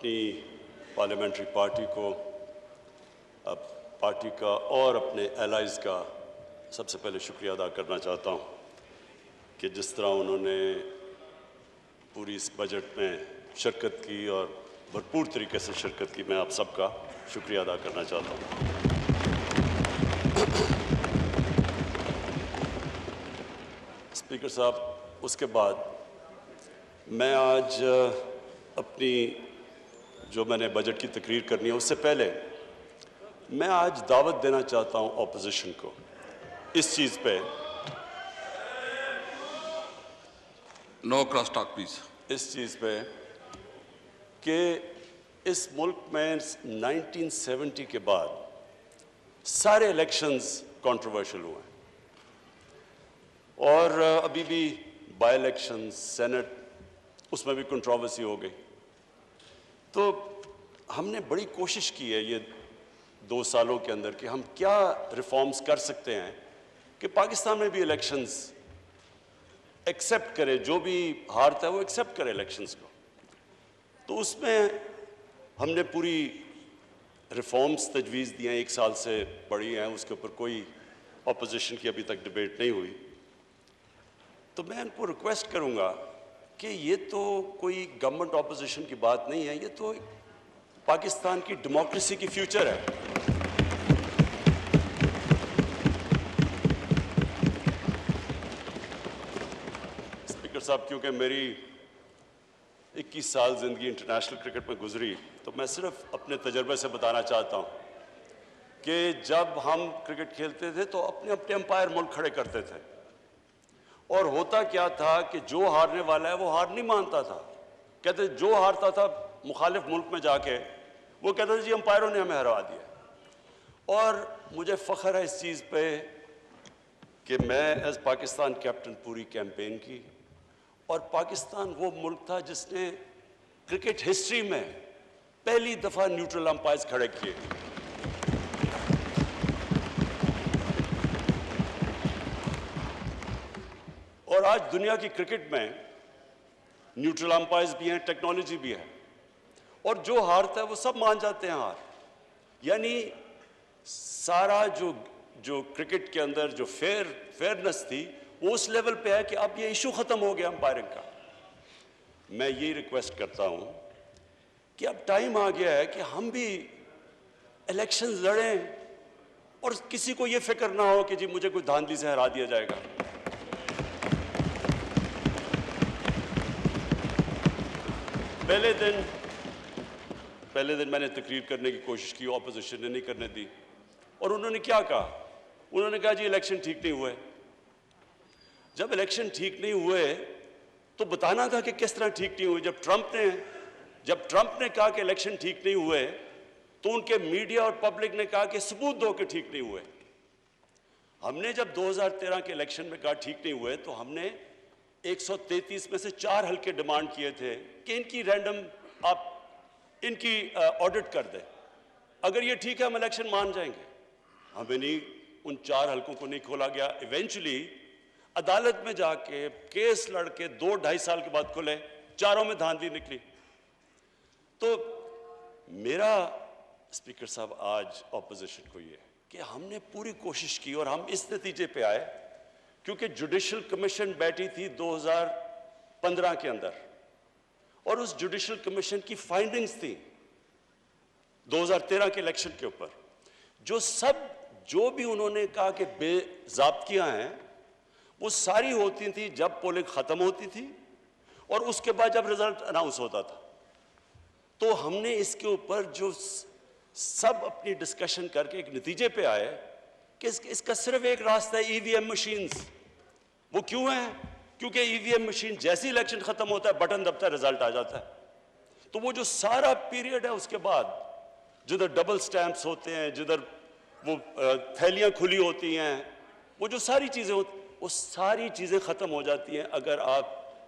اپنی parliamentary party کو، party کا اور اپنے الائز کا سب سے پہلے شکریہ ادا کرنا چاہتا ہوں کہ جس طرح انہوں نے پوری اس بجٹ میں شرکت کی اور بھرپور طریقے سے شرکت کی، میں آپ سب کا شکریہ ادا کرنا چاہتا ہوں۔ اسپیکر صاحب، اس کے بعد میں آج اپنی جو میں نے بجٹ کی تقریر کرنی ہے اس سے پہلے میں آج دعوت دینا چاہتا ہوں اپوزیشن کو اس چیز پہ، نو کراس ٹاک پلیز، اس چیز پہ کہ اس ملک میں 1970 کے بعد سارے الیکشنز کنٹروورشل ہوئے ہیں، اور ابھی بھی بائی الیکشن سینٹ اس میں بھی کنٹروورسی ہو گئی۔ تو ہم نے بڑی کوشش کی ہے یہ 2 سالوں کے اندر کہ ہم کیا ریفارمز کر سکتے ہیں کہ پاکستان میں بھی الیکشنز ایکسیپٹ کرے، جو بھی ہارتا ہے وہ ایکسیپٹ کرے الیکشنز کو۔ تو اس میں ہم نے پوری ریفارمز تجویز دی ہیں، 1 سال سے پڑھی ہیں، اس کے اوپر کوئی اپوزیشن کی ابھی تک ڈیبیٹ نہیں ہوئی۔ تو میں ان کو ریکویسٹ کروں گا کہ یہ تو کوئی گورنمنٹ اپوزیشن کی بات نہیں ہے، یہ تو پاکستان کی ڈیموکریسی کی فیوچر ہے۔ اسپیکر صاحب، کیونکہ میری 21 سال زندگی انٹرنیشنل کرکٹ میں گزری، تو میں صرف اپنے تجربے سے بتانا چاہتا ہوں کہ جب ہم کرکٹ کھیلتے تھے تو اپنے اپنے امپائر ملک کھڑے کرتے تھے، اور ہوتا کیا تھا کہ جو ہارنے والا ہے وہ ہار نہیں مانتا تھا، کہتے جو ہارتا تھا مخالف ملک میں جا کے وہ کہتا تھا جی امپائروں نے ہمیں ہرا دیا۔ اور مجھے فخر ہے اس چیز پہ کہ میں ایز پاکستان کیپٹن پوری کیمپین کی، اور پاکستان وہ ملک تھا جس نے کرکٹ ہسٹری میں پہلی دفعہ نیوٹرل امپائرز کھڑے کیے۔ اور آج دنیا کی کرکٹ میں نیوٹرل امپائرز بھی ہیں، ٹیکنالوجی بھی ہے، اور جو ہارتا ہے وہ سب مان جاتے ہیں ہار۔ یعنی سارا جو کرکٹ کے اندر جو فیئرنس تھی وہ اس لیول پہ ہے کہ اب یہ ایشو ختم ہو گیا امپائرنگ کا۔ میں یہی ریکویسٹ کرتا ہوں کہ اب ٹائم آ گیا ہے کہ ہم بھی الیکشن لڑیں اور کسی کو یہ فکر نہ ہو کہ جی مجھے کوئی دھاندلی سے ہرا دیا جائے گا۔ پہلے دن میں نے تقریر کرنے کی کوشش کی، اپوزیشن نے نہیں کرنے دی، اور انہوں نے کیا کہا؟ انہوں نے کہا جی الیکشن ٹھیک نہیں ہوئے۔ جب الیکشن ٹھیک نہیں ہوئے تو بتانا تھا کہ کس طرح ٹھیک نہیں ہوئے۔ جب ٹرمپ نے کہا کہ الیکشن ٹھیک نہیں ہوئے تو ان کے میڈیا اور پبلک نے کہا کہ ثبوت دو کہ ٹھیک نہیں ہوئے۔ ہم نے جب 2013 کے الیکشن میں کہا ٹھیک نہیں ہوئے تو ہم نے 133 میں سے 4 حلقے ڈیمانڈ کیے تھے کہ ان کی رینڈم آپ ان کی آڈٹ کر دیں، اگر یہ ٹھیک ہے ہم الیکشن مان جائیں گے۔ ہمیں نہیں، ان 4 حلقوں کو نہیں کھولا گیا۔ ایونچولی عدالت میں جا کے کیس لڑ کے 2-2.5 سال کے بعد کھلے، 4 میں دھاندلی نکلی۔ تو میرا اسپیکر صاحب آج اپوزیشن کو یہ کہ ہم نے پوری کوشش کی اور ہم اس نتیجے پہ آئے کیونکہ جوڈیشل کمیشن بیٹھی تھی 2015 کے اندر، اور اس جوڈیشل کمیشن کی فائنڈنگز تھی 2013 کے الیکشن کے اوپر، جو بھی انہوں نے کہا کہ بے ضابطگیاں ہیں وہ ساری ہوتی تھی جب پولنگ ختم ہوتی تھی اور اس کے بعد جب رزلٹ اناؤنس ہوتا تھا۔ تو ہم نے اس کے اوپر جو سب اپنی ڈسکشن کر کے ایک نتیجے پہ آئے کہ اس کا صرف ایک راستہ ہے، ای وی ایم مشینز۔ وہ کیوں ہیں؟ کیونکہ ای وی ایم مشین جیسی الیکشن ختم ہوتا ہے بٹن دبتا ہے رزلٹ آ جاتا ہے۔ تو وہ جو سارا پیریڈ ہے اس کے بعد جدھر ڈبل سٹیمپس ہوتے ہیں، جدھر وہ تھیلیاں کھلی ہوتی ہیں، وہ جو ساری چیزیں ہوتی ہیں وہ ساری چیزیں ختم ہو جاتی ہیں اگر آپ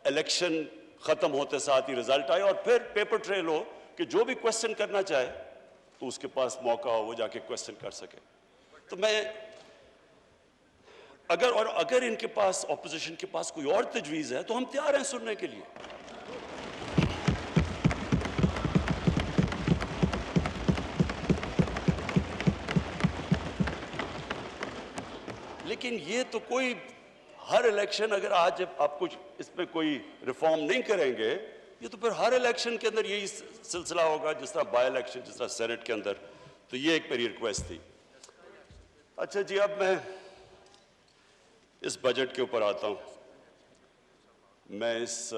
الیکشن ختم ہوتے ساتھ ہی رزلٹ آئے، اور پھر پیپر ٹریل ہو کہ جو بھی کوسچن کرنا چاہے تو اس کے پاس موقع ہو وہ جا کے کوسچن کر سکے۔ تو میں اگر ان کے پاس اپوزیشن کے پاس کوئی اور تجویز ہے تو ہم تیار ہیں سننے کے لیے۔ لیکن یہ تو کوئی ہر الیکشن اگر آج آپ کچھ اس پہ کوئی ریفارم نہیں کریں گے یہ تو پھر ہر الیکشن کے اندر یہی سلسلہ ہوگا, جس طرح بائی الیکشن, جس طرح سینٹ کے اندر. تو یہ ایک میری ریکویسٹ تھی. اچھا جی, اب میں اس بجٹ کے اوپر آتا ہوں. میں اس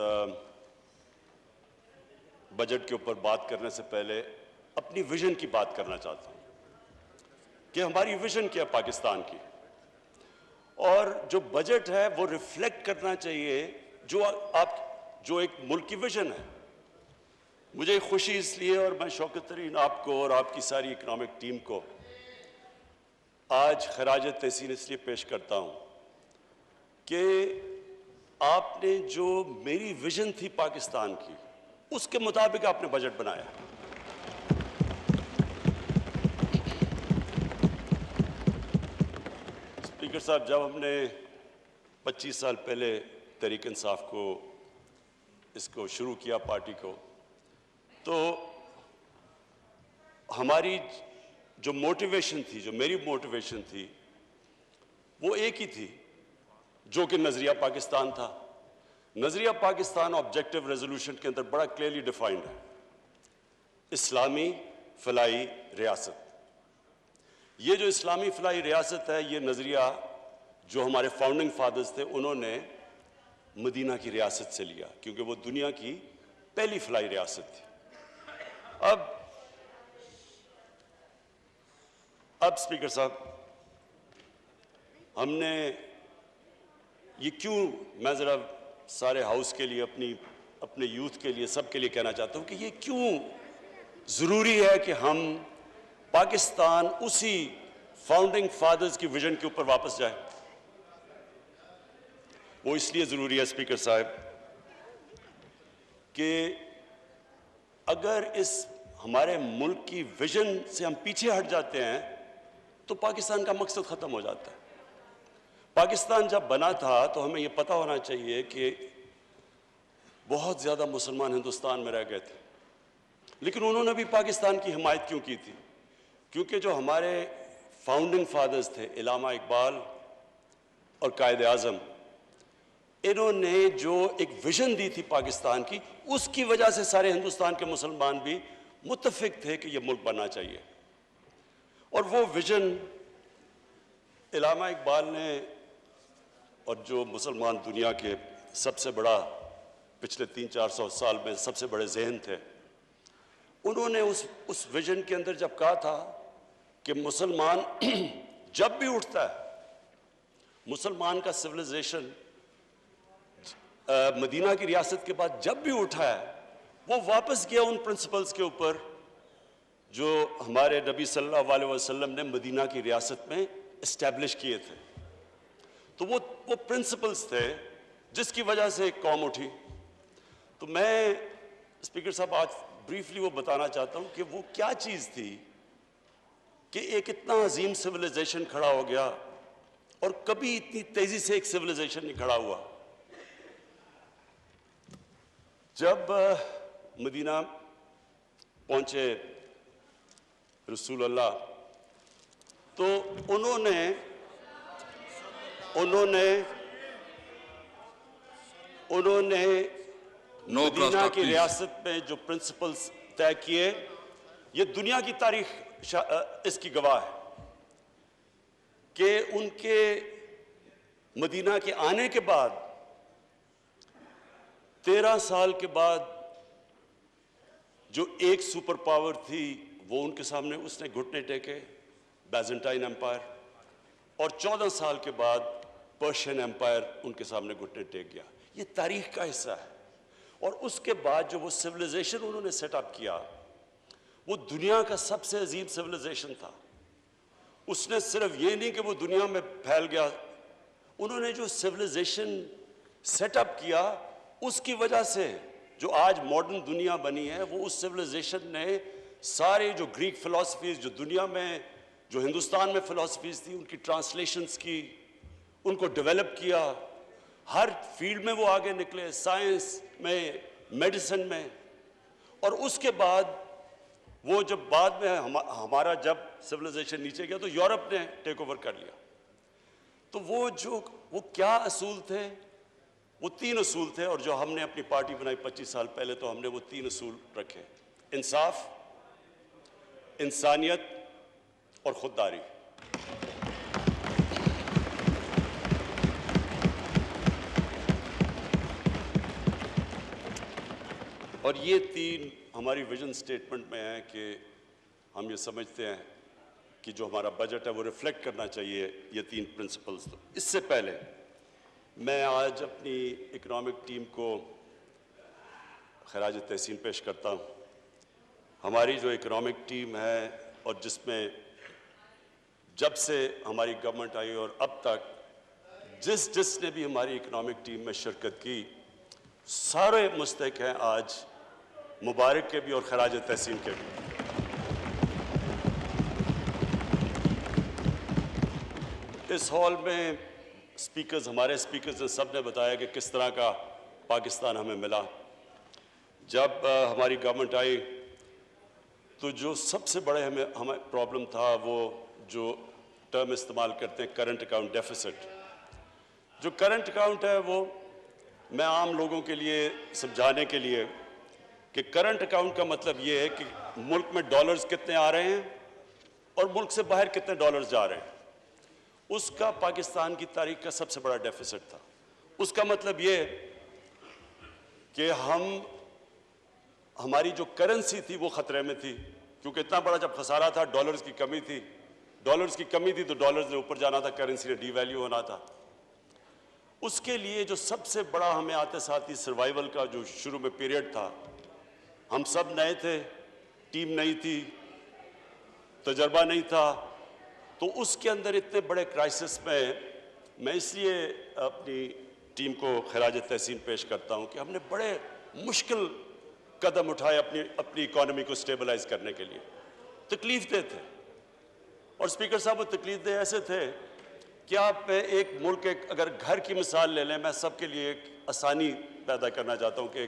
بجٹ کے اوپر بات کرنے سے پہلے اپنی ویژن کی بات کرنا چاہتا ہوں کہ ہماری ویژن کیا ہے پاکستان کی, اور جو بجٹ ہے وہ ریفلیکٹ کرنا چاہیے جو ایک ملک کی ویژن ہے. مجھے خوشی اس لیے, اور میں شوکت ترین آپ کو اور آپ کی ساری اکنامک ٹیم کو آج خراج تحسین اس لیے پیش کرتا ہوں کہ آپ نے جو میری ویژن تھی پاکستان کی اس کے مطابق آپ نے بجٹ بنایا. اسپیکر صاحب, جب ہم نے 25 سال پہلے تحریک انصاف کو اس کو شروع کیا پارٹی کو, تو ہماری جو موٹیویشن تھی, جو میری موٹیویشن تھی, وہ ایک ہی تھی جو کہ نظریہ پاکستان تھا. نظریہ پاکستان آبجیکٹو ریزولوشن کے اندر بڑا کلیئرلی ڈیفائنڈ ہے, اسلامی فلاحی ریاست. یہ جو اسلامی فلاحی ریاست ہے, یہ نظریہ جو ہمارے فاؤنڈنگ فادرز تھے انہوں نے مدینہ کی ریاست سے لیا, کیونکہ وہ دنیا کی پہلی فلاحی ریاست تھی. اب اسپیکر صاحب, ہم نے یہ کیوں, میں ذرا سارے ہاؤس کے لیے, اپنے یوتھ کے لیے, سب کے لیے کہنا چاہتا ہوں کہ یہ کیوں ضروری ہے کہ ہم پاکستان اسی فاؤنڈنگ فادرز کی ویژن کے اوپر واپس جائے. وہ اس لیے ضروری ہے اسپیکر صاحب کہ اگر اس ہمارے ملک کی ویژن سے ہم پیچھے ہٹ جاتے ہیں تو پاکستان کا مقصد ختم ہو جاتا ہے. پاکستان جب بنا تھا تو ہمیں یہ پتہ ہونا چاہیے کہ بہت زیادہ مسلمان ہندوستان میں رہ گئے تھے, لیکن انہوں نے بھی پاکستان کی حمایت کیوں کی تھی؟ کیونکہ جو ہمارے فاؤنڈنگ فادرز تھے, علامہ اقبال اور قائد اعظم, انہوں نے جو ایک ویژن دی تھی پاکستان کی, اس کی وجہ سے سارے ہندوستان کے مسلمان بھی متفق تھے کہ یہ ملک بننا چاہیے. اور وہ ویژن علامہ اقبال نے, اور جو مسلمان دنیا کے سب سے بڑا پچھلے 300-400 سال میں سب سے بڑے ذہن تھے, انہوں نے اس ویژن کے اندر جب کہا تھا کہ مسلمان جب بھی اٹھتا ہے, مسلمان کا سویلائزیشن مدینہ کی ریاست کے بعد جب بھی اٹھا ہے, وہ واپس گیا ان پرنسپلز کے اوپر جو ہمارے نبی صلی اللہ علیہ وسلم نے مدینہ کی ریاست میں اسٹیبلش کیے تھے. تو وہ پرنسپلز تھے جس کی وجہ سے ایک قوم اٹھی. تو میں اسپیکر صاحب آج بریفلی وہ بتانا چاہتا ہوں کہ وہ کیا چیز تھی کہ ایک اتنا عظیم سویلائزیشن کھڑا ہو گیا, اور کبھی اتنی تیزی سے ایک سویلائزیشن نہیں کھڑا ہوا. جب مدینہ پہنچے رسول اللہ, تو انہوں نے مدینہ کی ریاست میں جو پرنسپلز طے کیے, یہ دنیا کی تاریخ اس کی گواہ ہے کہ ان کے مدینہ کے آنے کے بعد 13 سال کے بعد جو ایک سپر پاور تھی وہ ان کے سامنے اس نے گھٹنے ٹیکے, بیزنٹائن ایمپائر, اور 14 سال کے بعد پرشین ایمپائر ان کے سامنے گھٹنے ٹیک گیا. یہ تاریخ کا حصہ ہے. اور اس کے بعد جو وہ سویلائزیشن انہوں نے سیٹ اپ کیا, وہ دنیا کا سب سے عظیم سویلائزیشن تھا. اس نے صرف یہ نہیں کہ وہ دنیا میں پھیل گیا, انہوں نے جو سویلائزیشن سیٹ اپ کیا اس کی وجہ سے جو آج ماڈرن دنیا بنی ہے, وہ اس سویلائزیشن نے سارے جو گریک فلسفیز جو دنیا میں, جو ہندوستان میں فلسفیز تھی, ان کی ٹرانسلیشنز کی, ان کو ڈیولپ کیا. ہر فیلڈ میں وہ آگے نکلے, سائنس میں, میڈیسن میں. اور اس کے بعد وہ جب بعد میں ہمارا جب سویلائزیشن نیچے گیا تو یورپ نے ٹیک اوور کر لیا. تو وہ کیا اصول تھے؟ وہ 3 اصول تھے، اور جو ہم نے اپنی پارٹی بنائی 25 سال پہلے تو ہم نے وہ 3 اصول رکھے: انصاف، انسانیت اور خودداری۔ اور یہ 3 ہماری ویژن سٹیٹمنٹ میں ہیں کہ ہم یہ سمجھتے ہیں کہ جو ہمارا بجٹ ہے وہ ریفلیکٹ کرنا چاہیے یہ 3 پرنسپلز۔ اس سے پہلے میں آج اپنی اکنامک ٹیم کو خراج تحسین پیش کرتا ہوں۔ ہماری جو اکنامک ٹیم ہے، اور جس میں جب سے ہماری گورنمنٹ آئی اور اب تک جس نے بھی ہماری اکنامک ٹیم میں شرکت کی، سارے مستحق ہیں آج مبارک کے بھی اور خراج تحسین کے بھی۔ اس ہال میں ہمارے اسپیکرز نے سب نے بتایا کہ کس طرح کا پاکستان ہمیں ملا۔ جب ہماری گورنمنٹ آئی تو جو سب سے بڑے ہمیں پرابلم تھا، وہ جو ٹرم استعمال کرتے ہیں کرنٹ اکاؤنٹ ڈیفیسٹ۔ جو کرنٹ اکاؤنٹ ہے وہ میں عام لوگوں کے لیے سمجھانے کے لیے کہ کرنٹ اکاؤنٹ کا مطلب یہ ہے کہ ملک میں ڈالرز کتنے آ رہے ہیں اور ملک سے باہر کتنے ڈالرز جا رہے ہیں۔ اس کا پاکستان کی تاریخ کا سب سے بڑا ڈیفیسٹ تھا۔ اس کا مطلب یہ کہ ہماری جو کرنسی تھی وہ خطرے میں تھی، کیونکہ اتنا بڑا جب خسارہ تھا، ڈالرز کی کمی تھی تو ڈالرز نے اوپر جانا تھا، کرنسی نے ڈی ویلیو ہونا تھا۔ اس کے لیے جو سب سے بڑا ہمیں آتے ساتھ ہی سروائیول کا جو شروع میں پیریڈ تھا، ہم سب نئے تھے، ٹیم نئی تھی، تجربہ نہیں تھا، تو اس کے اندر اتنے بڑے کرائسس میں اس لیے اپنی ٹیم کو خراج تحسین پیش کرتا ہوں کہ ہم نے بڑے مشکل قدم اٹھائے اپنی اکانومی کو سٹیبلائز کرنے کے لیے۔ تکلیف دہ تھے، اور اسپیکر صاحب وہ تکلیف دہ ایسے تھے کہ آپ ایک ملک اگر گھر کی مثال لے لیں، میں سب کے لیے ایک آسانی پیدا کرنا چاہتا ہوں کہ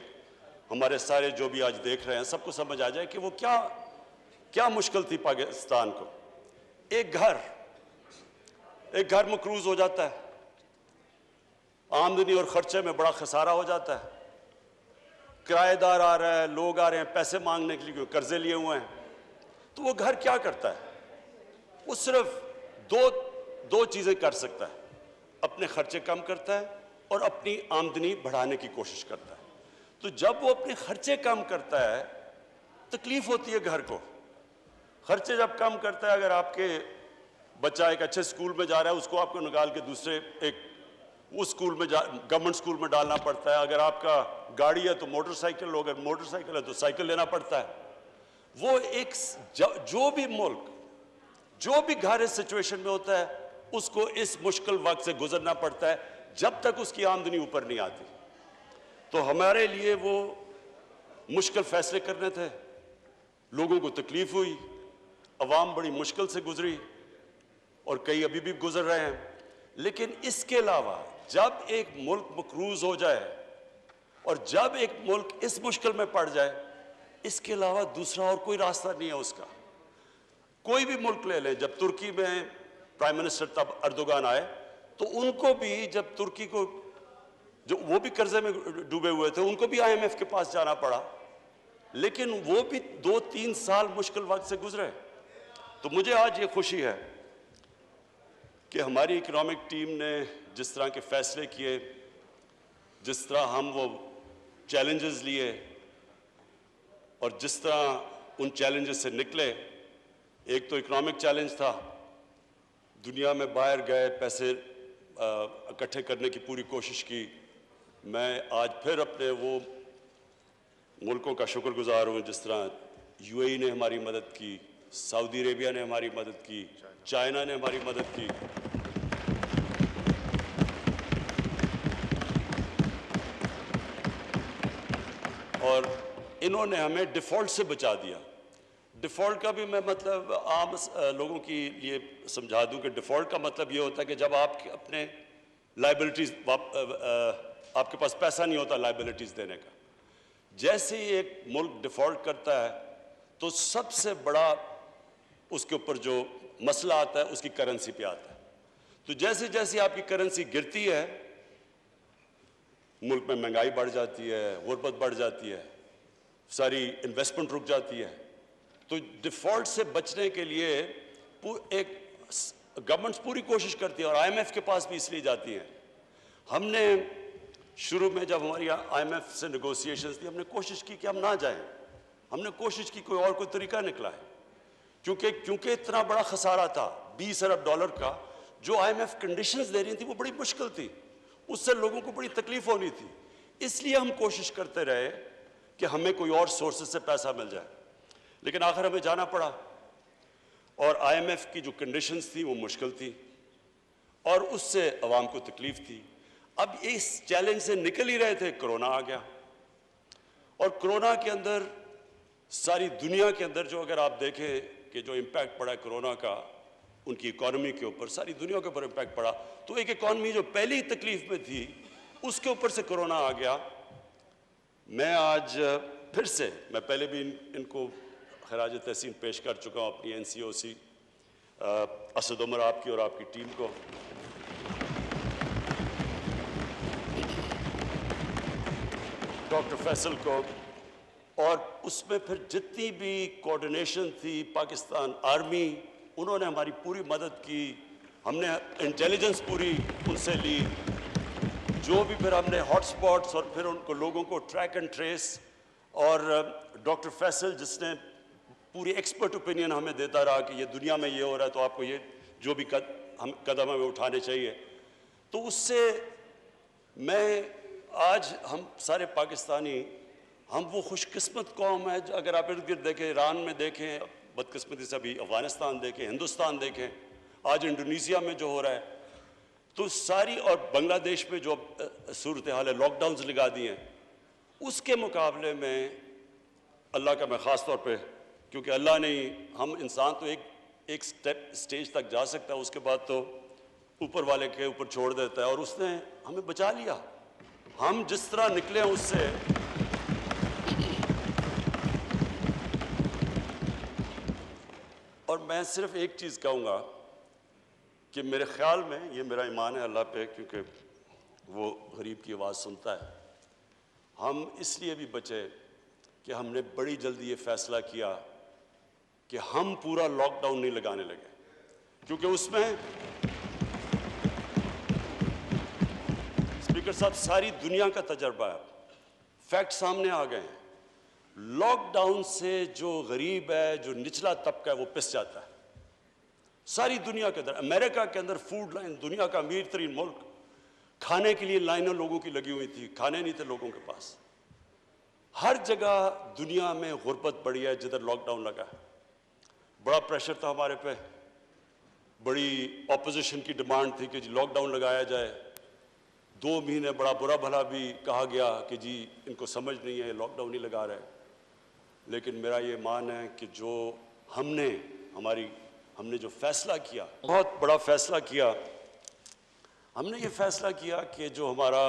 ہمارے سارے جو بھی آج دیکھ رہے ہیں سب کو سمجھ آ جائے کہ وہ کیا مشکل تھی پاکستان کو۔ ایک گھر مقروض ہو جاتا ہے، آمدنی اور خرچے میں بڑا خسارہ ہو جاتا ہے، کرایہ دار آ رہا ہے، لوگ آ رہے ہیں پیسے مانگنے کے لیے، قرضے لیے ہوئے ہیں، تو وہ گھر کیا کرتا ہے؟ وہ صرف دو چیزیں کر سکتا ہے: اپنے خرچے کم کرتا ہے اور اپنی آمدنی بڑھانے کی کوشش کرتا ہے۔ تو جب وہ اپنے خرچے کم کرتا ہے، تکلیف ہوتی ہے گھر کو۔ خرچے جب کم کرتا ہے، اگر آپ کے بچہ ایک اچھے سکول میں جا رہا ہے، اس کو آپ کو نکال کے دوسرے اس سکول میں گورنمنٹ سکول میں ڈالنا پڑتا ہے۔ اگر آپ کا گاڑی ہے تو موٹر سائیکل، اگر موٹر سائیکل ہے تو سائیکل لینا پڑتا ہے۔ وہ جو بھی گھر اس سچویشن میں ہوتا ہے، اس کو اس مشکل وقت سے گزرنا پڑتا ہے جب تک اس کی آمدنی اوپر نہیں آتی۔ تو ہمارے لیے وہ مشکل فیصلے کرنے تھے، لوگوں کو تکلیف ہوئی، عوام بڑی مشکل سے گزری، اور کئی ابھی بھی گزر رہے ہیں۔ لیکن اس کے علاوہ جب ایک ملک مقروض ہو جائے اور جب ایک ملک اس مشکل میں پڑ جائے، اس کے علاوہ دوسرا اور کوئی راستہ نہیں ہے اس کا۔ کوئی بھی ملک لے لیں، جب ترکی میں پرائم منسٹر تب اردوغان آئے تو ان کو بھی جب ترکی کو وہ بھی قرضے میں ڈوبے ہوئے تھے، ان کو بھی IMF کے پاس جانا پڑا، لیکن وہ بھی 2-3 سال مشکل وقت سے گزرے۔ تو مجھے آج یہ خوشی ہے کہ ہماری اکنامک ٹیم نے جس طرح کے فیصلے کیے، جس طرح ہم وہ چیلنجز لیے اور جس طرح ان چیلنجز سے نکلے۔ ایک تو اکنامک چیلنج تھا، دنیا میں باہر گئے، پیسے اکٹھے کرنے کی پوری کوشش کی۔ میں آج پھر اپنے وہ ملکوں کا شکر گزار ہوں جس طرح UAE نے ہماری مدد کی، سعودی عربیہ نے ہماری مدد کی، چائنا نے ہماری مدد کی۔ اور انہوں نے ہمیں ڈیفالٹ سے بچا دیا۔ ڈیفالٹ کا بھی میں مطلب عام لوگوں کے لیے سمجھا دوں کہ ڈیفالٹ کا مطلب یہ ہوتا ہے کہ جب آپ اپنے لائبلٹیز، آپ کے پاس پیسہ نہیں ہوتا لائبلٹیز دینے کا۔ جیسے ہی ایک ملک ڈیفالٹ کرتا ہے تو سب سے بڑا اس کے اوپر جو مسئلہ آتا ہے اس کی کرنسی پہ آتا ہے۔ تو تو جیسے جیسے آپ کی کرنسی گرتی ہے ملک میں مہنگائی بڑھ جاتی ہے, غربت بڑھ جاتی ہے, ساری انویسٹمنٹ رک جاتی ہے. تو ڈیفالٹ سے بچنے کے لیے ایک گورنمنٹس پوری کوشش کرتی ہے, اور آئی ایم ایف کے پاس بھی اس لیے جاتی ہیں. ہم نے شروع میں جب ہماری آئی ایم ایف سے نیگوسیشنز تھی, ہم نے کوشش کی کہ ہم نہ جائیں. ہم نے کوشش کی کوئی اور کوئی طریقہ نکلا ہے, کیونکہ اتنا بڑا خسارہ تھا $20 ارب کا. جو آئی ایم ایف کنڈیشنز دے رہی تھی وہ بڑی مشکل تھی, اس سے لوگوں کو بڑی تکلیف ہونی تھی. اس لیے ہم کوشش کرتے رہے کہ ہمیں کوئی اور سورسز سے پیسہ مل جائے, لیکن آخر ہمیں جانا پڑا. اور آئی ایم ایف کی جو کنڈیشنز تھی وہ مشکل تھی, اور اس سے عوام کو تکلیف تھی. اب اس چیلنج سے نکل ہی رہے تھے, کرونا آ گیا. اور کرونا کے اندر ساری دنیا کے اندر جو اگر آپ دیکھیں کہ جو امپیکٹ پڑا ہے کرونا کا ان کی اکانومی کے اوپر, ساری دنیا کے اوپر امپیکٹ پڑا, تو ایک اکانومی جو پہلی تکلیف میں تھی اس کے اوپر سے کرونا آ گیا. میں آج پھر سے, میں پہلے بھی ان کو خراج تحسین پیش کر چکا ہوں اپنی این سی او سی, اسد عمر آپ کی اور آپ کی ٹیم کو. ڈاکٹر فیصل کو, اور اس میں پھر جتنی بھی کوارڈینیشن تھی پاکستان آرمی, انہوں نے ہماری پوری مدد کی. ہم نے انٹیلیجنس پوری ان سے لی, جو بھی پھر ہم نے ہاٹ سپاٹس اور پھر ان کو لوگوں کو ٹریک اینڈ ٹریس. اور ڈاکٹر فیصل جس نے پوری ایکسپرٹ اوپینین ہمیں دیتا رہا کہ یہ دنیا میں یہ ہو رہا ہے تو آپ کو یہ جو بھی قدم ہمیں اٹھانے چاہیے. تو اس سے میں آج ہم سارے پاکستانی, ہم وہ خوش قسمت قوم ہے. اگر آپ ارد گرد دیکھیں, ایران میں دیکھیں, بدقسمتی سے ابھی افغانستان دیکھیں, ہندوستان دیکھیں, آج انڈونیشیا میں جو ہو رہا ہے, تو ساری, اور بنگلہ دیش میں جو صورتحال ہے, لاک ڈاؤنز لگا دی ہیں, اس کے مقابلے میں اللہ کا میں خاص طور پہ, کیونکہ اللہ نے, ہم انسان تو ایک سٹیج تک جا سکتا ہے, اس کے بعد تو اوپر والے کے اوپر چھوڑ دیتا ہے, اور اس نے ہمیں بچا لیا. ہم جس طرح نکلے اس سے, اور میں صرف ایک چیز کہوں گا کہ میرے خیال میں, یہ میرا ایمان ہے اللہ پہ, کیونکہ وہ غریب کی آواز سنتا ہے, ہم اس لیے بھی بچے کہ ہم نے بڑی جلدی یہ فیصلہ کیا کہ ہم پورا لاک ڈاؤن نہیں لگانے لگے. کیونکہ اس میں اسپیکر صاحب ساری دنیا کا تجربہ ہے, فیکٹ سامنے آ گئے ہیں. لاک ڈاؤن سے جو غریب ہے, جو نچلا طبقہ ہے, وہ پس جاتا ہے. ساری دنیا کے اندر, امریکہ کے اندر فوڈ لائن, دنیا کا امیر ترین ملک, کھانے کے لیے لائنیں لوگوں کی لگی ہوئی تھی, کھانے نہیں تھے لوگوں کے پاس. ہر جگہ دنیا میں غربت بڑھی ہے جدھر لاک ڈاؤن لگا ہے. بڑا پریشر تھا ہمارے پہ, بڑی اپوزیشن کی ڈیمانڈ تھی کہ جی لاک ڈاؤن لگایا جائے. 2 مہینے بڑا برا بھلا بھی کہا گیا کہ جی ان کو سمجھ نہیں ہے, لاک ڈاؤن نہیں لگا رہے. لیکن میرا یہ مان ہے کہ جو ہم نے جو فیصلہ کیا, بہت بڑا فیصلہ کیا, ہم نے یہ فیصلہ کیا کہ جو ہمارا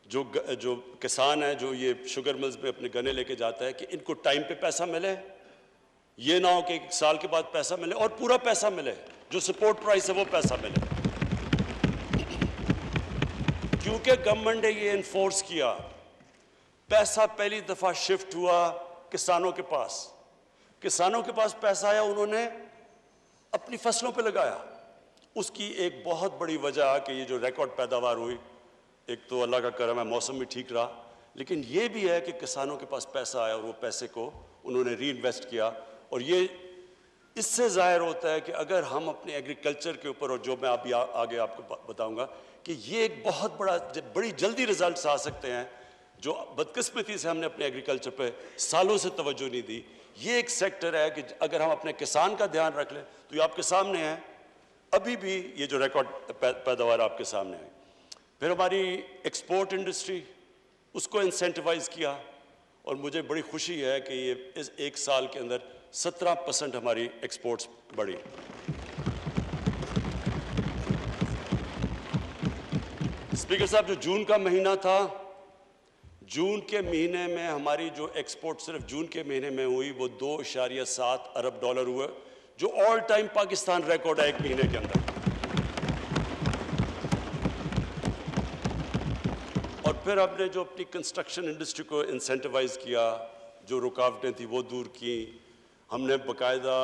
جو کسان ہے, جو یہ شوگر ملز پہ اپنے گنے لے کے جاتا ہے, کہ ان کو ٹائم پہ پیسہ ملے. یہ نہ ہو کہ 1 سال کے بعد پیسہ ملے, اور پورا پیسہ ملے, جو سپورٹ پرائس ہے وہ پیسہ ملے. کیونکہ گورنمنٹ نے یہ انفورس کیا, پیسہ پہلی دفعہ شفٹ ہوا کسانوں کے پاس. کسانوں کے پاس پیسہ آیا, انہوں نے اپنی فصلوں پہ لگایا. اس کی ایک بہت بڑی وجہ کہ یہ جو ریکارڈ پیداوار ہوئی, ایک تو اللہ کا کرم ہے, موسم بھی ٹھیک رہا, لیکن یہ بھی ہے کہ کسانوں کے پاس پیسہ آیا اور وہ پیسے کو انہوں نے ری انویسٹ کیا. اور یہ اس سے ظاہر ہوتا ہے کہ اگر ہم اپنے ایگریکلچر کے اوپر, اور جو میں ابھی آگے آپ کو بتاؤں گا, کہ یہ ایک بہت بڑی جلدی ریزلٹس آ سکتے ہیں, جو بدقسمتی سے ہم نے اپنے ایگریکلچر پہ سالوں سے توجہ نہیں دی. یہ ایک سیکٹر ہے کہ اگر ہم اپنے کسان کا دھیان رکھ لیں, تو یہ آپ کے سامنے ہے, ابھی بھی یہ جو ریکارڈ پیداوار آپ کے سامنے ہے. پھر ہماری ایکسپورٹ انڈسٹری, اس کو انسینٹیوائز کیا, اور مجھے بڑی خوشی ہے کہ یہ اس 1 سال کے اندر 17% ہماری ایکسپورٹس بڑھی. اسپیکر صاحب, جو جون کا مہینہ تھا, جون کے مہینے میں ہماری جو ایکسپورٹ صرف جون کے مہینے میں ہوئی وہ $2.7 ارب ہوئے, جو آل ٹائم پاکستان ریکارڈ ہے 1 مہینے کے اندر. اور پھر ہم نے جو اپنی کنسٹرکشن انڈسٹری کو انسینٹیوائز کیا، جو رکاوٹیں تھیں وہ دور کی. ہم نے باقاعدہ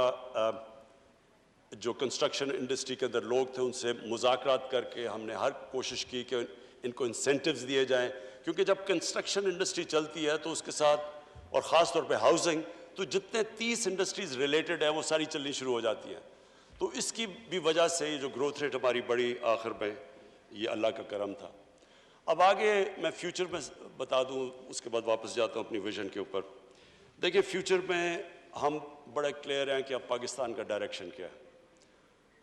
جو کنسٹرکشن انڈسٹری کے اندر لوگ تھے ان سے مذاکرات کر کے ہم نے ہر کوشش کی کہ ان کو انسینٹیوز دیے جائیں، کیونکہ جب کنسٹرکشن انڈسٹری چلتی ہے تو اس کے ساتھ، اور خاص طور پہ ہاؤسنگ، تو جتنے 30 انڈسٹریز ریلیٹڈ ہیں وہ ساری چلنی شروع ہو جاتی ہیں. تو اس کی بھی وجہ سے یہ جو گروتھ ریٹ ہماری بڑی آخر میں، یہ اللہ کا کرم تھا. اب آگے میں فیوچر میں بتا دوں، اس کے بعد واپس جاتا ہوں اپنی ویژن کے اوپر. دیکھیں فیوچر میں ہم بڑے کلیئر ہیں کہ اب پاکستان کا ڈائریکشن کیا ہے.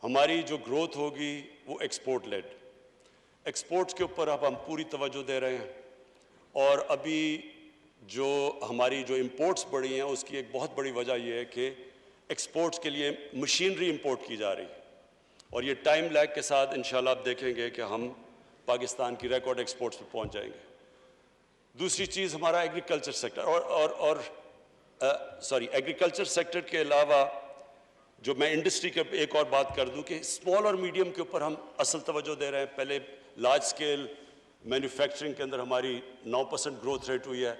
ہماری جو گروتھ ہوگی وہ ایکسپورٹ لیڈ، ایکسپورٹس کے اوپر اب ہم پوری توجہ دے رہے ہیں. اور ابھی جو ہماری جو امپورٹس بڑھی ہیں اس کی ایک بہت بڑی وجہ یہ ہے کہ ایکسپورٹس کے لیے مشینری امپورٹ کی جا رہی ہے، اور یہ ٹائم لیگ کے ساتھ انشاءاللہ آپ دیکھیں گے کہ ہم پاکستان کی ریکارڈ ایکسپورٹس پہ پہنچ جائیں گے. دوسری چیز ہمارا ایگریکلچر سیکٹر، ایگریکلچر سیکٹر کے علاوہ جو میں انڈسٹری کے ایک اور بات کر دوں کہ اسمال اور میڈیم کے اوپر ہم اصل توجہ دے رہے ہیں. پہلے لارج اسکیل مینوفیکچرنگ کے اندر ہماری 9% گروتھ ریٹ ہوئی ہے.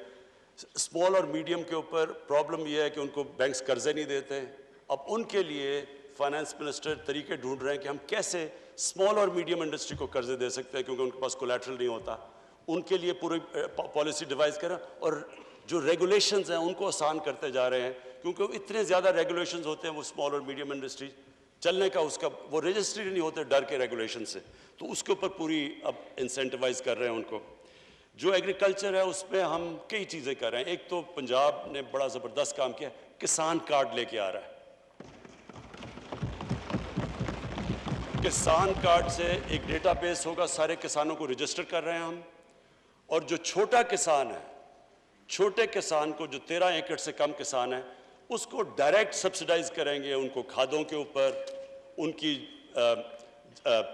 اسمال اور میڈیم کے اوپر پرابلم یہ ہے کہ ان کو بینکس قرضے نہیں دیتے. اب ان کے لیے فائنانس منسٹر طریقے ڈھونڈ رہے ہیں کہ ہم کیسے اسمال اور میڈیم انڈسٹری کو قرضے دے سکتے ہیں، کیونکہ ان کے پاس کولیٹرل نہیں ہوتا. ان کے لیے پوری پالیسی ڈیوائز کریں، اور جو ریگولیشنز ہیں ان کو آسان کرتے جا رہے ہیں، کیونکہ اتنے زیادہ ریگولیشنز ہوتے ہیں وہ اسمال اور میڈیم انڈسٹری چلنے کا، اس کا وہ رجسٹری نہیں ہوتے ڈر کے ریگولیشن سے. تو اس کے اوپر پوری اب انسینٹیوائز کر رہے ہیں ان کو. جو ایگریکلچر ہے اس میں ہم کئی چیزیں کر رہے ہیں. ایک تو پنجاب نے بڑا زبردست کام کیا، کسان کارڈ لے کے آ رہا ہے. کسان کارڈ سے ایک ڈیٹا بیس ہوگا، سارے کسانوں کو رجسٹر کر رہے ہیں ہم. اور جو چھوٹا کسان ہے، چھوٹے کسان کو جو 13 ایکڑ سے کم کسان ہے، اس کو ڈائریکٹ سبسیڈائز کریں گے، ان کو کھادوں کے اوپر، ان کی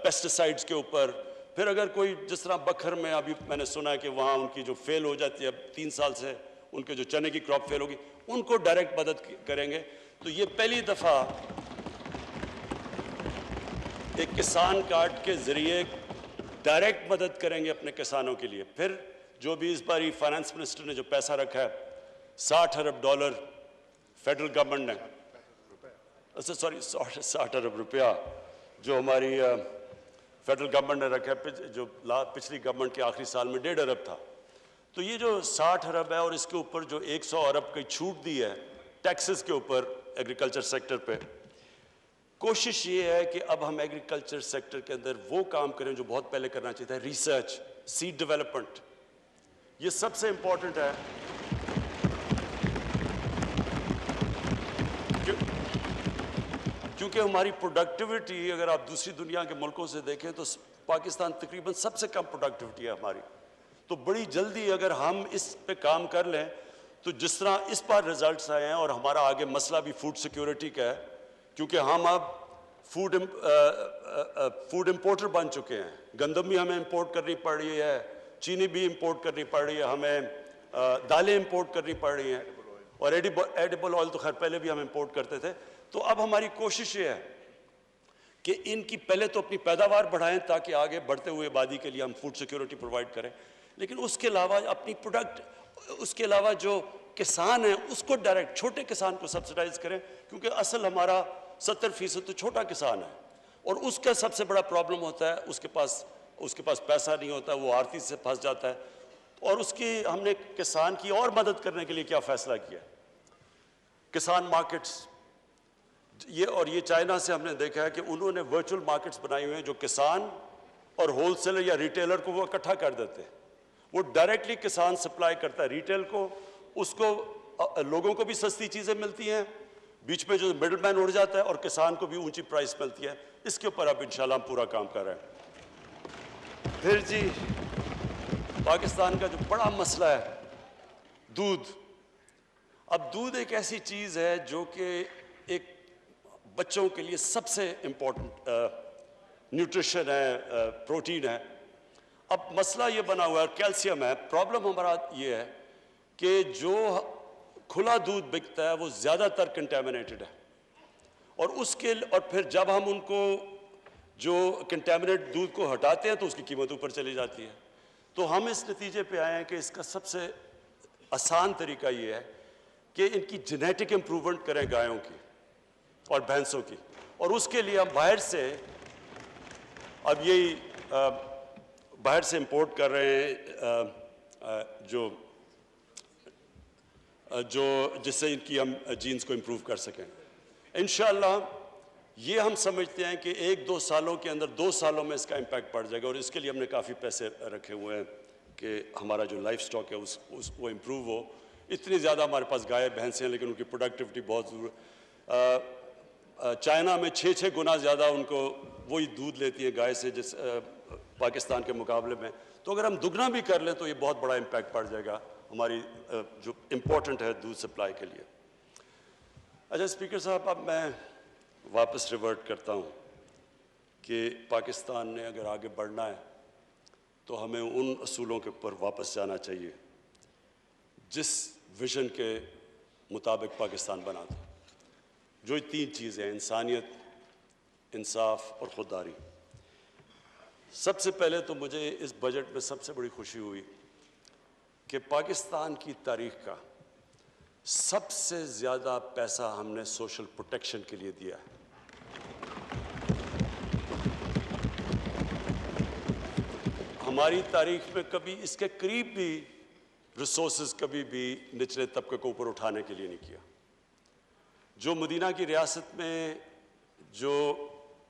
پیسٹیسائڈز کے اوپر. پھر اگر کوئی جس طرح بکھر میں ابھی میں نے سنا ہے کہ وہاں ان کی جو فیل ہو جاتی ہے، اب 3 سال سے ان کے جو چنے کی کراپ فیل ہوگی، ان کو ڈائریکٹ مدد کریں گے. تو یہ پہلی دفعہ ایک کسان کارڈ کے ذریعے ڈائریکٹ مدد کریں گے اپنے کسانوں کے لیے. پھر جو بھی اس باری فائنانس منسٹر نے جو پیسہ رکھا ہے $60 ارب فیڈرل گورنمنٹ نے، 60 ارب روپیہ جو ہماری فیڈرل گورنمنٹ نے رکھا ہے، جو پچھلی گورنمنٹ کے آخری سال میں 1.5 ارب تھا. تو یہ جو 60 ارب ہے اور اس کے اوپر جو 100 ارب کی چھوٹ دی ہے ٹیکسز کے اوپر ایگریکلچر سیکٹر پہ، کوشش یہ ہے کہ اب ہم ایگریکلچر سیکٹر کے اندر وہ کام کریں جو بہت پہلے کرنا چاہیے تھا، ریسرچ، سیڈ ڈیولپمنٹ. یہ سب سے امپورٹنٹ ہے، کیونکہ ہماری پروڈکٹیوٹی اگر آپ دوسری دنیا کے ملکوں سے دیکھیں تو پاکستان تقریباً سب سے کم پروڈکٹیوٹی ہے ہماری. تو بڑی جلدی اگر ہم اس پہ کام کر لیں تو جس طرح اس بار رزلٹس آئے ہیں، اور ہمارا آگے مسئلہ بھی فوڈ سیکیورٹی کا ہے، کیونکہ ہم اب فوڈ امپورٹر بن چکے ہیں. گندم بھی ہمیں امپورٹ کرنی پڑ رہی ہے، چینی بھی امپورٹ کرنی پڑ رہی ہے، ہمیں دالیں امپورٹ کرنی پڑ رہی ہیں، اور ایڈیبل آئل تو خیر پہلے بھی ہم امپورٹ کرتے تھے. تو اب ہماری کوشش یہ ہے کہ ان کی پہلے تو اپنی پیداوار بڑھائیں تاکہ آگے بڑھتے ہوئے آبادی کے لیے ہم فوڈ سیکیورٹی پرووائڈ کریں، لیکن اس کے علاوہ اپنی پروڈکٹ، اس کے علاوہ جو کسان ہیں اس کو ڈائریکٹ، چھوٹے کسان کو سبسیڈائز کریں، کیونکہ اصل ہمارا 70% تو چھوٹا کسان ہے، اور اس کا سب سے بڑا پرابلم ہوتا ہے اس کے پاس پیسہ نہیں ہوتا، وہ آڑتی سے پھنس جاتا ہے. اور اس کی ہم نے کسان کی اور مدد کرنے کے لیے کیا فیصلہ کیا، کسان مارکیٹس. یہ چائنا سے ہم نے دیکھا ہے کہ انہوں نے ورچوئل مارکیٹس بنائی ہوئے ہیں جو کسان اور ہول سیلر یا ریٹیلر کو وہ اکٹھا کر دیتے ہیں. وہ ڈائریکٹلی کسان سپلائی کرتا ہے ریٹیل کو، اس کو لوگوں کو بھی سستی چیزیں ملتی ہیں، بیچ میں جو مڈل مین اڑ جاتا ہے، اور کسان کو بھی اونچی پرائس ملتی ہے. اس کے اوپر اب انشاءاللہ ہم پورا کام کر رہے ہیں. پھر جی پاکستان کا جو بڑا مسئلہ ہے دودھ. اب دودھ ایک ایسی چیز ہے جو کہ ایک بچوں کے لیے سب سے امپورٹنٹ نیوٹریشن ہے، پروٹین ہے. اب مسئلہ یہ بنا ہوا ہے، کیلشیم ہے. پرابلم ہمارا یہ ہے کہ جو کھلا دودھ بکتا ہے وہ زیادہ تر کنٹامنیٹڈ ہے، اور پھر جب ہم ان کو جو کنٹامنیٹ دودھ کو ہٹاتے ہیں تو اس کی قیمت اوپر چلی جاتی ہے. تو ہم اس نتیجے پہ آئے ہیں کہ اس کا سب سے آسان طریقہ یہ ہے کہ ان کی جینیٹک امپروومنٹ کریں گایوں کی اور بھینسوں کی، اور اس کے لیے ہم باہر سے اب یہی باہر سے امپورٹ کر رہے ہیں جو جس سے ان کی ہم جینز کو امپروو کر سکیں انشاءاللہ۔ یہ ہم سمجھتے ہیں کہ 1-2 سالوں کے اندر 2 سالوں میں اس کا امپیکٹ پڑ جائے گا، اور اس کے لیے ہم نے کافی پیسے رکھے ہوئے ہیں کہ ہمارا جو لائف سٹاک ہے وہ امپروو ہو۔ اتنی زیادہ ہمارے پاس گائے بھینسیں ہیں لیکن ان کی پروڈکٹیوٹی بہت چائنا میں 6 گنا زیادہ ان کو وہی دودھ لیتی ہے گائے سے جس پاکستان کے مقابلے میں، تو اگر ہم دگنا بھی کر لیں تو یہ بہت بڑا امپیکٹ پڑ جائے گا ہماری جو امپورٹنٹ ہے دودھ سپلائی کے لیے۔ اچھا اسپیکر صاحب، اب میں واپس ریورٹ کرتا ہوں کہ پاکستان نے اگر آگے بڑھنا ہے تو ہمیں ان اصولوں کے اوپر واپس جانا چاہیے جس ویژن کے مطابق پاکستان بنا تھا، جو 3 چیزیں ہیں: انسانیت، انصاف اور خودداری۔ سب سے پہلے تو مجھے اس بجٹ میں سب سے بڑی خوشی ہوئی کہ پاکستان کی تاریخ کا سب سے زیادہ پیسہ ہم نے سوشل پروٹیکشن کے لیے دیا ہے۔ ہماری تاریخ میں کبھی اس کے قریب بھی ریسورسز کبھی بھی نچلے طبقے کو اوپر اٹھانے کے لیے نہیں کیا۔ جو مدینہ کی ریاست میں جو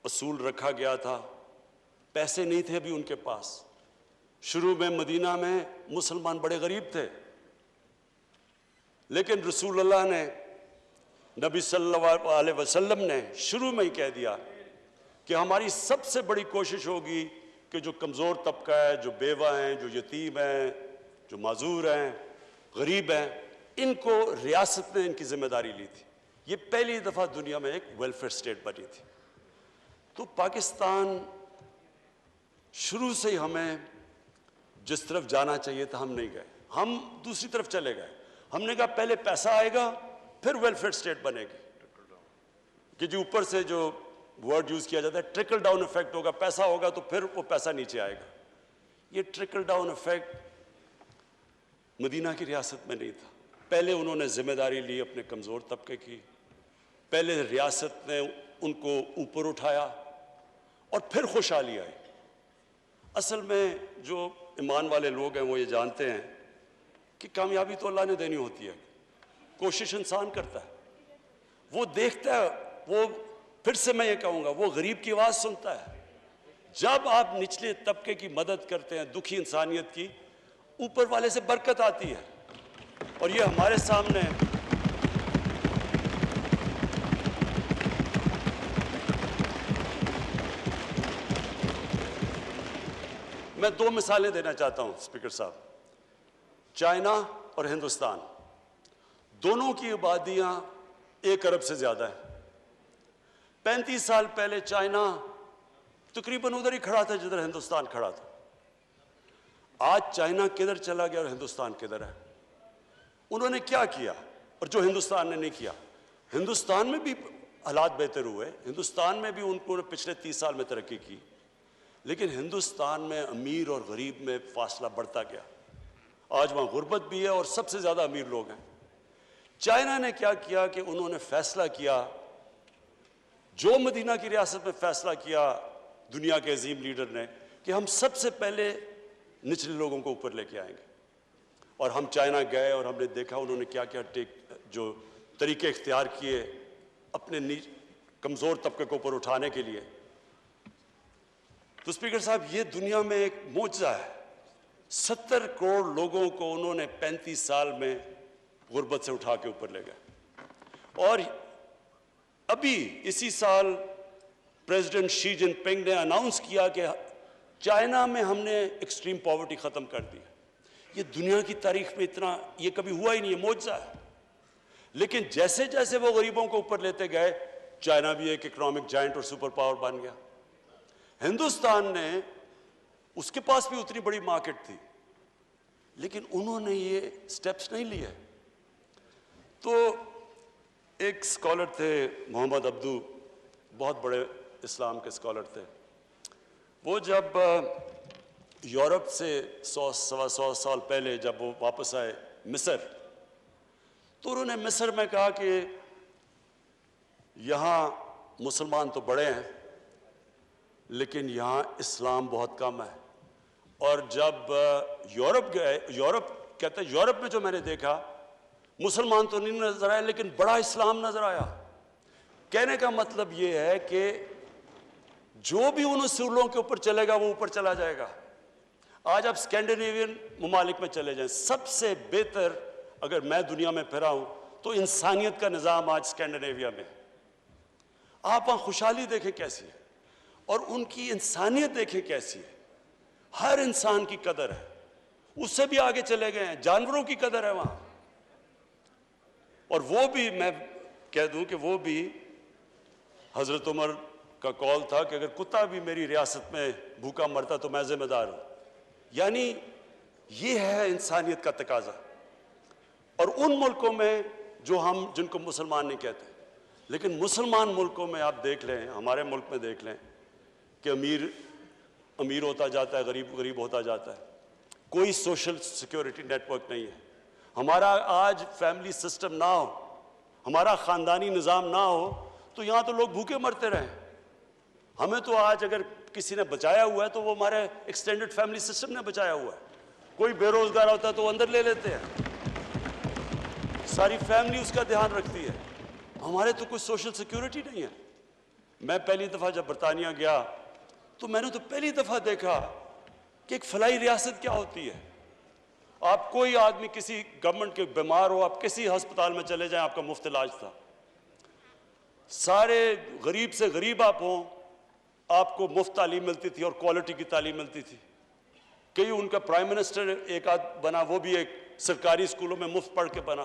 اصول رکھا گیا تھا، پیسے نہیں تھے ابھی ان کے پاس۔ شروع میں مدینہ میں مسلمان بڑے غریب تھے، لیکن رسول اللہ نے، نبی صلی اللہ علیہ وسلم نے شروع میں ہی کہہ دیا کہ ہماری سب سے بڑی کوشش ہوگی کہ جو کمزور طبقہ ہے، جو بیوہ ہیں، جو یتیم ہیں، جو معذور ہیں، غریب ہیں، ان کو ریاست نے ان کی ذمہ داری لی تھی۔ یہ پہلی دفعہ دنیا میں ایک ویلفیئر سٹیٹ بنی تھی۔ تو پاکستان شروع سے ہی ہمیں جس طرف جانا چاہیے تھا ہم نہیں گئے، ہم دوسری طرف چلے گئے۔ ہم نے کہا پہلے پیسہ آئے گا پھر ویلفیئر سٹیٹ بنے گی، کہ جو اوپر سے جو ورڈ یوز کیا جاتا ہے ٹرکل ڈاؤن ایفیکٹ ہوگا، پیسہ ہوگا تو پھر وہ پیسہ نیچے آئے گا۔ یہ ٹرکل ڈاؤن ایفیکٹ مدینہ کی ریاست میں نہیں تھا۔ پہلے انہوں نے ذمہ داری لی اپنے کمزور طبقے کی، پہلے ریاست نے ان کو اوپر اٹھایا اور پھر خوشحالی آئی۔ اصل میں جو ایمان والے لوگ ہیں وہ یہ جانتے ہیں کہ کامیابی تو اللہ نے دینی ہوتی ہے، کوشش انسان کرتا ہے، وہ دیکھتا ہے، وہ پھر سے میں یہ کہوں گا وہ غریب کی آواز سنتا ہے۔ جب آپ نچلے طبقے کی مدد کرتے ہیں، دکھی انسانیت کی، اوپر والے سے برکت آتی ہے، اور یہ ہمارے سامنے میں 2 مثالیں دینا چاہتا ہوں اسپیکر صاحب۔ چائنا اور ہندوستان دونوں کی آبادیاں 1 ارب سے زیادہ ہیں۔ 35 سال پہلے چائنا تقریباً ادھر ہی کھڑا تھا جدھر ہندوستان کھڑا تھا۔ آج چائنا کدھر چلا گیا اور ہندوستان کدھر ہے؟ انہوں نے کیا کیا اور جو ہندوستان نے نہیں کیا؟ ہندوستان میں بھی حالات بہتر ہوئے، ہندوستان میں بھی ان کو پچھلے 30 سال میں ترقی کی، لیکن ہندوستان میں امیر اور غریب میں فاصلہ بڑھتا گیا۔ آج وہاں غربت بھی ہے اور سب سے زیادہ امیر لوگ ہیں۔ چائنا نے کیا کیا کہ انہوں نے فیصلہ کیا، جو مدینہ کی ریاست میں فیصلہ کیا دنیا کے عظیم لیڈر نے، کہ ہم سب سے پہلے نچلے لوگوں کو اوپر لے کے آئیں گے۔ اور ہم چائنا گئے اور ہم نے دیکھا انہوں نے کیا کیا جو طریقے اختیار کیے اپنے کمزور طبقے کو اوپر اٹھانے کے لیے۔ تو اسپیکر صاحب یہ دنیا میں ایک معجزہ ہے۔ 70 کروڑ لوگوں کو انہوں نے 35 سال میں غربت سے اٹھا کے اوپر لے گئے۔ اور ابھی اسی سال پریزیڈنٹ شی جن پنگ نے اناؤنس کیا کہ چائنا میں ہم نے ایکسٹریم پاورٹی ختم کر دی۔ یہ دنیا کی تاریخ میں اتنا یہ کبھی ہوا ہی نہیں، یہ معجزہ ہے۔ لیکن جیسے جیسے وہ غریبوں کو اوپر لیتے گئے، چائنا بھی ایک اکنامک جائنٹ اور سپر پاور بن گیا۔ ہندوستان نے، اس کے پاس بھی اتنی بڑی مارکیٹ تھی، لیکن انہوں نے یہ سٹیپس نہیں لیے۔ تو ایک سکولر تھے محمد عبدو، بہت بڑے اسلام کے سکولر تھے۔ وہ جب یورپ سے 100-125 سال پہلے جب وہ واپس آئے مصر، تو انہوں نے مصر میں کہا کہ یہاں مسلمان تو بڑے ہیں لیکن یہاں اسلام بہت کم ہے. اور جب یورپ گئے، کہتے ہیں یورپ میں جو میں نے دیکھا مسلمان تو نہیں نظر آئے لیکن بڑا اسلام نظر آیا. کہنے کا مطلب یہ ہے کہ جو بھی ان اصولوں کے اوپر چلے گا وہ اوپر چلا جائے گا. آج آپ اسکینڈینیوین ممالک میں چلے جائیں، سب سے بہتر اگر میں دنیا میں پھرا ہوں تو انسانیت کا نظام آج اسکینڈینیویا میں. آپ وہاں خوشحالی دیکھیں کیسی ہے اور ان کی انسانیت دیکھیں کیسی ہے. ہر انسان کی قدر ہے، اس سے بھی آگے چلے گئے ہیں، جانوروں کی قدر ہے وہاں. اور وہ بھی میں کہہ دوں کہ وہ بھی حضرت عمر کا قول تھا کہ اگر کتا بھی میری ریاست میں بھوکا مرتا تو میں ذمہ دار ہوں. یعنی یہ ہے انسانیت کا تقاضا. اور ان ملکوں میں جو ہم جن کو مسلمان نہیں کہتے، لیکن مسلمان ملکوں میں آپ دیکھ لیں، ہمارے ملک میں دیکھ لیں کہ امیر امیر ہوتا جاتا ہے، غریب غریب ہوتا جاتا ہے. کوئی سوشل سیکیورٹی نیٹ ورک نہیں ہے. ہمارا آج فیملی سسٹم نہ ہو، ہمارا خاندانی نظام نہ ہو تو یہاں تو لوگ بھوکے مرتے رہیں. ہمیں تو آج اگر کسی نے بچایا ہوا ہے تو وہ ہمارے ایکسٹینڈڈ فیملی سسٹم نے بچایا ہوا ہے. کوئی بے روزگار ہوتا ہے تو وہ اندر لے لیتے ہیں، ساری فیملی اس کا دھیان رکھتی ہے. ہمارے تو کوئی سوشل سیکیورٹی نہیں ہے. میں پہلی دفعہ جب برطانیہ گیا تو میں نے تو پہلی دفعہ دیکھا کہ ایک فلاحی ریاست کیا ہوتی ہے. آپ کوئی آدمی کسی گورنمنٹ کے بیمار ہو، آپ کسی ہسپتال میں چلے جائیں، آپ کا مفت علاج تھا. سارے غریب سے غریب آپ ہوں، آپ کو مفت تعلیم ملتی تھی اور کوالٹی کی تعلیم ملتی تھی. کئی ان کا پرائم منسٹر ایک آدھ بنا، وہ بھی ایک سرکاری اسکولوں میں مفت پڑھ کے بنا.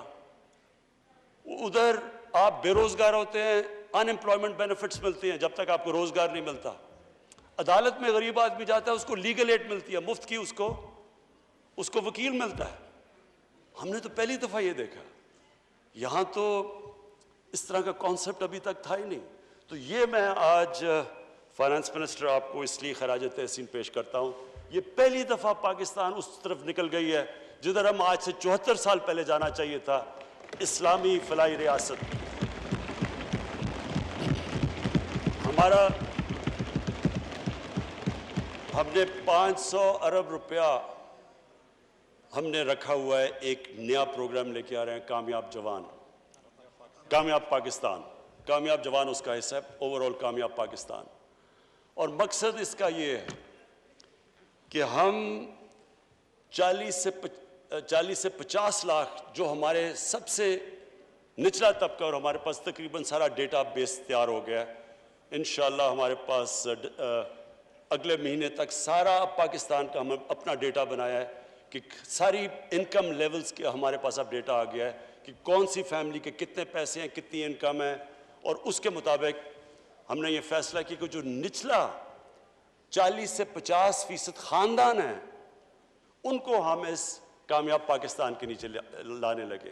ادھر آپ بے روزگار ہوتے ہیں، ان امپلائمنٹ بینیفٹس ملتی ہیں جب تک آپ کو روزگار نہیں ملتا. عدالت میں غریب آدمی جاتا ہے، اس کو لیگل ایڈ ملتی ہے مفت کی، اس کو وکیل ملتا ہے. ہم نے تو پہلی دفعہ یہ دیکھا. یہاں تو اس طرح کا کانسیپٹ ابھی تک تھا ہی نہیں. تو یہ میں آج فائنانس منسٹر آپ کو اس لیے خراج تحسین پیش کرتا ہوں. یہ پہلی دفعہ پاکستان اس طرف نکل گئی ہے جدھر ہم آج سے 74 سال پہلے جانا چاہیے تھا، اسلامی فلاحی ریاست. ہم نے 500 ارب روپیہ ہم نے رکھا ہوا ہے. ایک نیا پروگرام لے کے آ رہے ہیں، کامیاب جوان، کامیاب پاکستان. کامیاب جوان اس کا حصہ ہے، اوور آل کامیاب پاکستان. اور مقصد اس کا یہ ہے کہ ہم 40 سے 50 لاکھ جو ہمارے سب سے نچلا طبقہ، اور ہمارے پاس تقریباً سارا ڈیٹا بیس تیار ہو گیا ہے. انشاءاللہ ہمارے پاس اگلے مہینے تک سارا پاکستان کا ہم اپنا ڈیٹا بنایا ہے کہ ساری انکم لیولز کے ہمارے پاس اب ڈیٹا آ گیا ہے کہ کون سی فیملی کے کتنے پیسے ہیں، کتنی انکم ہے. اور اس کے مطابق ہم نے یہ فیصلہ کیا کہ جو نچلا 40 سے 50% خاندان ہیں ان کو ہم اس کامیاب پاکستان کے نیچے لانے لگے.